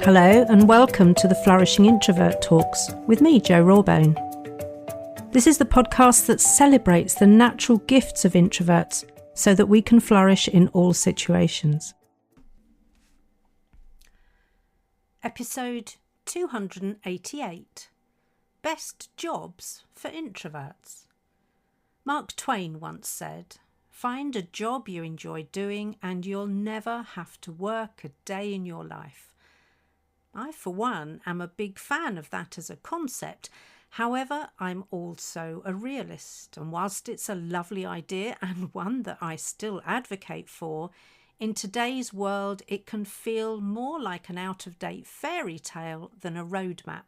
Hello and welcome to the Flourishing Introvert Talks with me, Jo Rawbone. This is the podcast that celebrates the natural gifts of introverts so that we can flourish in all situations. Episode 288, Best Jobs for Introverts. Mark Twain once said, "Find a job you enjoy doing and you'll never have to work a day in your life." I, for one, am a big fan of that as a concept. However, I'm also a realist, and whilst it's a lovely idea and one that I still advocate for, in today's world it can feel more like an out-of-date fairy tale than a roadmap.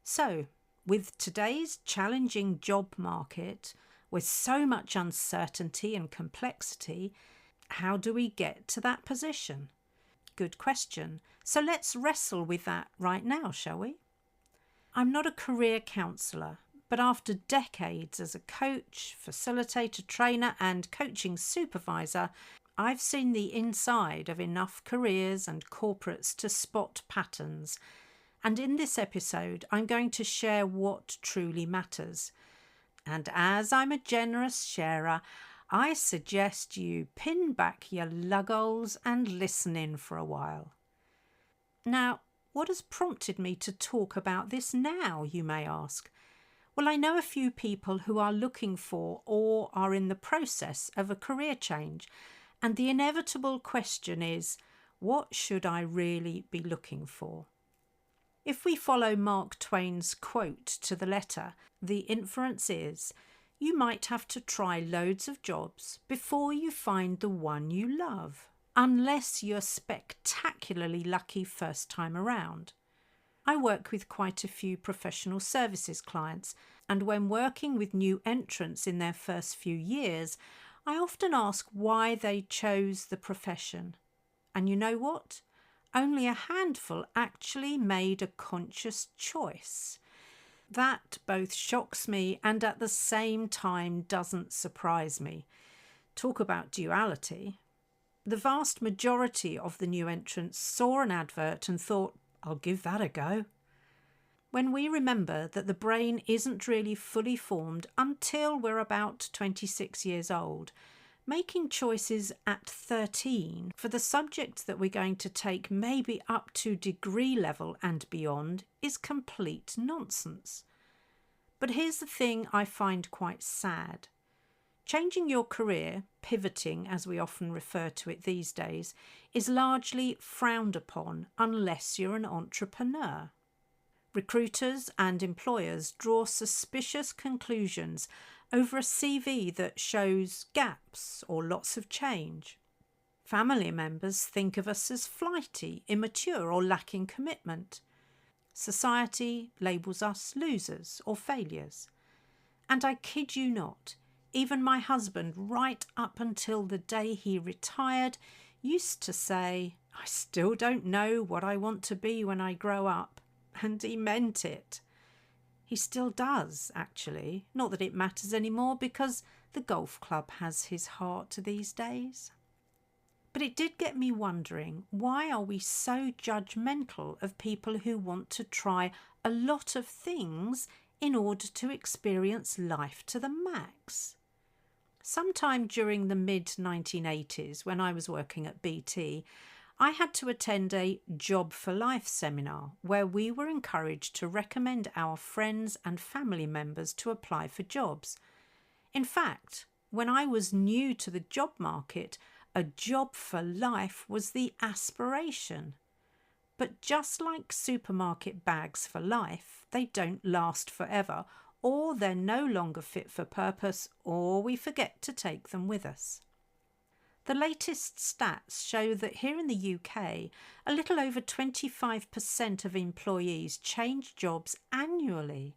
So, with today's challenging job market, with so much uncertainty and complexity, how do we get to that position? Good question. So let's wrestle with that right now, shall we? I'm not a career counsellor, but after decades as a coach, facilitator, trainer and coaching supervisor, I've seen the inside of enough careers and corporates to spot patterns. And in this episode, I'm going to share what truly matters. And as I'm a generous sharer, I suggest you pin back your lug'oles and listen in for a while. Now, what has prompted me to talk about this now, you may ask? Well, I know a few people who are looking for or are in the process of a career change, and the inevitable question is, what should I really be looking for? If we follow Mark Twain's quote to the letter, the inference is, you might have to try loads of jobs before you find the one you love, unless you're spectacularly lucky first time around. I work with quite a few professional services clients, and when working with new entrants in their first few years, I often ask why they chose the profession. And you know what? Only a handful actually made a conscious choice. That both shocks me and at the same time doesn't surprise me. Talk about duality. The vast majority of the new entrants saw an advert and thought, I'll give that a go. When we remember that the brain isn't really fully formed until we're about 26 years old, making choices at 13 for the subjects that we're going to take maybe up to degree level and beyond is complete nonsense. But here's the thing I find quite sad. Changing your career, pivoting as we often refer to it these days, is largely frowned upon unless you're an entrepreneur. Recruiters and employers draw suspicious conclusions over a CV that shows gaps or lots of change. Family members think of us as flighty, immature or lacking commitment. Society labels us losers or failures. And I kid you not, even my husband, right up until the day he retired, used to say, I still don't know what I want to be when I grow up. And he meant it. He still does, actually. Not that it matters anymore because the golf club has his heart these days. But it did get me wondering, why are we so judgmental of people who want to try a lot of things in order to experience life to the max? Sometime during the mid-1980s, when I was working at BT, I had to attend a Job for Life seminar where we were encouraged to recommend our friends and family members to apply for jobs. In fact, when I was new to the job market, a job for life was the aspiration. But just like supermarket bags for life, they don't last forever, or they're no longer fit for purpose, or we forget to take them with us. The latest stats show that here in the UK, a little over 25% of employees change jobs annually,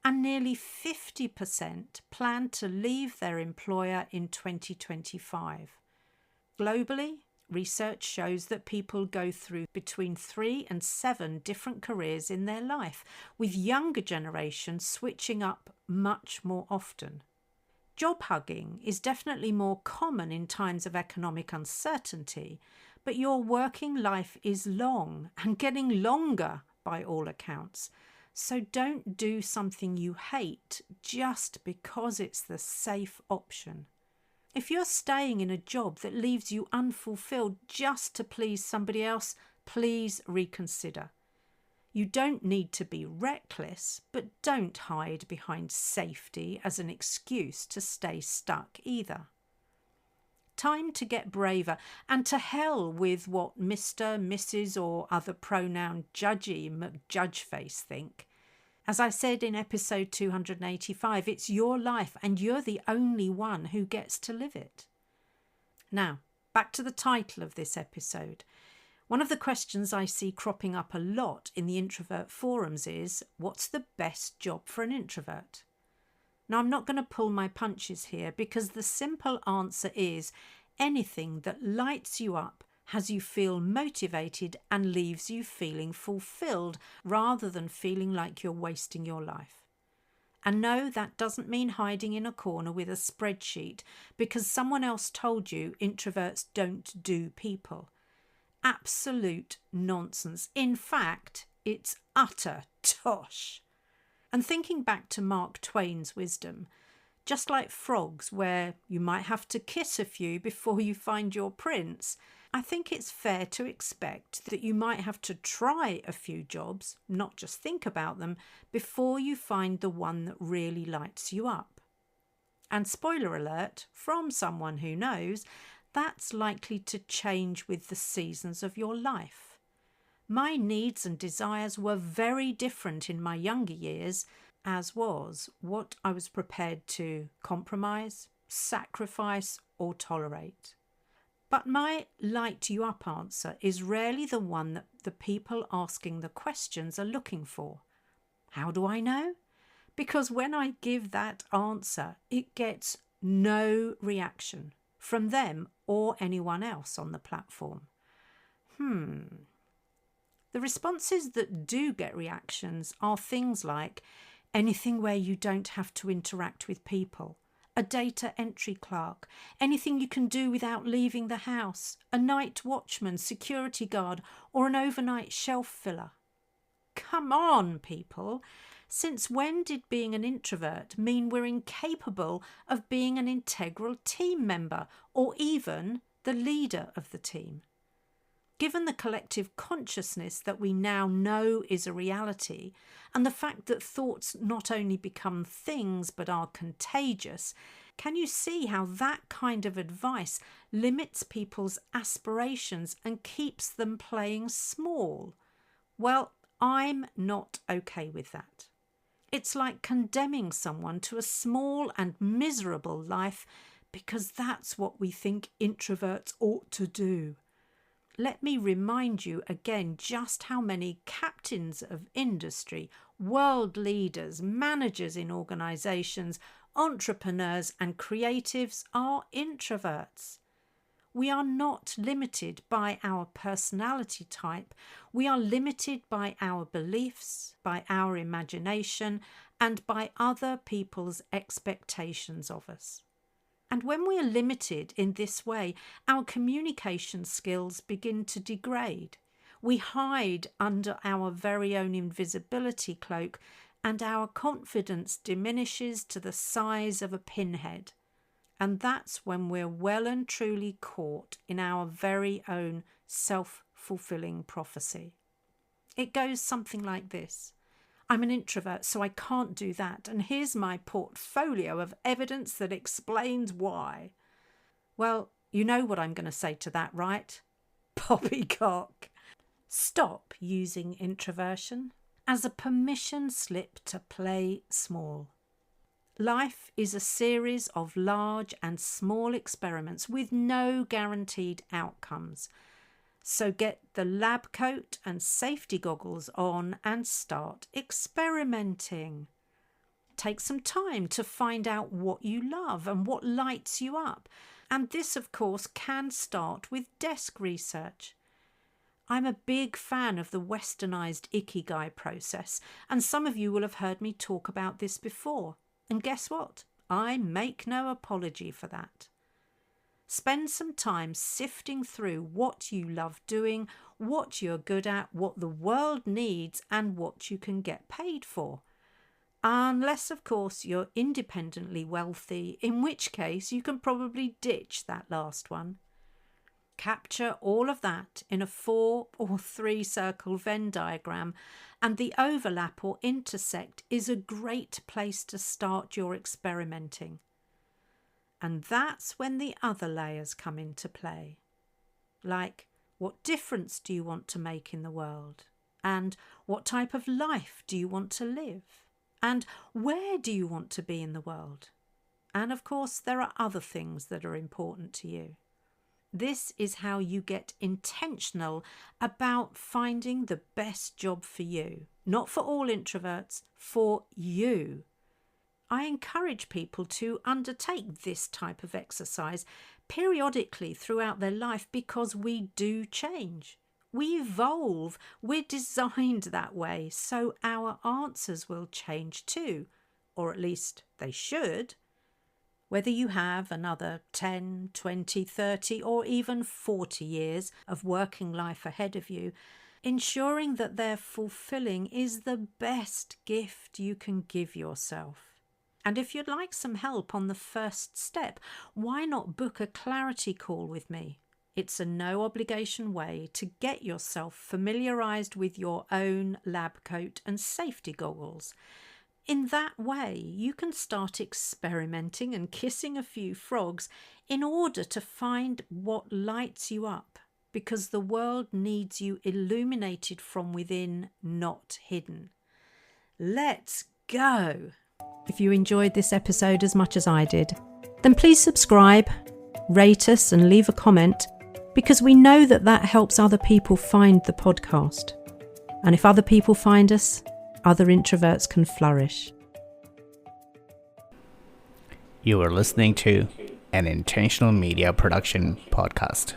and nearly 50% plan to leave their employer in 2025. Globally, research shows that people go through between 3 and 7 different careers in their life, with younger generations switching up much more often. Job hugging is definitely more common in times of economic uncertainty, but your working life is long and getting longer by all accounts. So don't do something you hate just because it's the safe option. If you're staying in a job that leaves you unfulfilled just to please somebody else, please reconsider. You don't need to be reckless, but don't hide behind safety as an excuse to stay stuck either. Time to get braver, and to hell with what Mr., Mrs. or other pronoun judgy McJudgeface think. As I said in episode 285, it's your life and you're the only one who gets to live it. Now, back to the title of this episode. One of the questions I see cropping up a lot in the introvert forums is, what's the best job for an introvert? Now, I'm not going to pull my punches here because the simple answer is anything that lights you up, has you feel motivated and leaves you feeling fulfilled rather than feeling like you're wasting your life. And no, that doesn't mean hiding in a corner with a spreadsheet because someone else told you introverts don't do people. Absolute nonsense. In fact, it's utter tosh. And thinking back to Mark Twain's wisdom, just like frogs where you might have to kiss a few before you find your prince, I think it's fair to expect that you might have to try a few jobs, not just think about them, before you find the one that really lights you up. And spoiler alert, from someone who knows, that's likely to change with the seasons of your life. My needs and desires were very different in my younger years, as was what I was prepared to compromise, sacrifice, or tolerate. But my light you up answer is rarely the one that the people asking the questions are looking for. How do I know? Because when I give that answer, it gets no reaction from them or anyone else on the platform. The responses that do get reactions are things like anything where you don't have to interact with people, a data entry clerk, anything you can do without leaving the house, a night watchman, security guard, or an overnight shelf filler. Come on, people. Since when did being an introvert mean we're incapable of being an integral team member or even the leader of the team? Given the collective consciousness that we now know is a reality, and the fact that thoughts not only become things but are contagious, can you see how that kind of advice limits people's aspirations and keeps them playing small? Well, I'm not okay with that. It's like condemning someone to a small and miserable life because that's what we think introverts ought to do. Let me remind you again just how many captains of industry, world leaders, managers in organisations, entrepreneurs and creatives are introverts. We are not limited by our personality type. We are limited by our beliefs, by our imagination, and by other people's expectations of us. And when we are limited in this way, our communication skills begin to degrade. We hide under our very own invisibility cloak, and our confidence diminishes to the size of a pinhead. And that's when we're well and truly caught in our very own self-fulfilling prophecy. It goes something like this. I'm an introvert, so I can't do that, and here's my portfolio of evidence that explains why. Well, you know what I'm going to say to that, right? Poppycock. Stop using introversion as a permission slip to play small. Life is a series of large and small experiments with no guaranteed outcomes. So get the lab coat and safety goggles on and start experimenting. Take some time to find out what you love and what lights you up. And this, of course, can start with desk research. I'm a big fan of the westernised Ikigai process, and some of you will have heard me talk about this before. And guess what? I make no apology for that. Spend some time sifting through what you love doing, what you're good at, what the world needs, and what you can get paid for. Unless, of course, you're independently wealthy, in which case you can probably ditch that last one. Capture all of that in a 4 or 3 circle Venn diagram, and the overlap or intersect is a great place to start your experimenting. And that's when the other layers come into play. Like, what difference do you want to make in the world? And what type of life do you want to live? And where do you want to be in the world? And of course, there are other things that are important to you. This is how you get intentional about finding the best job for you. Not for all introverts, for you. I encourage people to undertake this type of exercise periodically throughout their life because we do change. We evolve. We're designed that way, so our answers will change too, or at least they should. Whether you have another 10, 20, 30 or even 40 years of working life ahead of you, ensuring that they're fulfilling is the best gift you can give yourself. And if you'd like some help on the first step, why not book a clarity call with me? It's a no obligation way to get yourself familiarised with your own lab coat and safety goggles. In that way, you can start experimenting and kissing a few frogs in order to find what lights you up, because the world needs you illuminated from within, not hidden. Let's go! If you enjoyed this episode as much as I did, then please subscribe, rate us and leave a comment, because we know that helps other people find the podcast. And if other people find us, other introverts can flourish. You are listening to an Intentional Media Production podcast.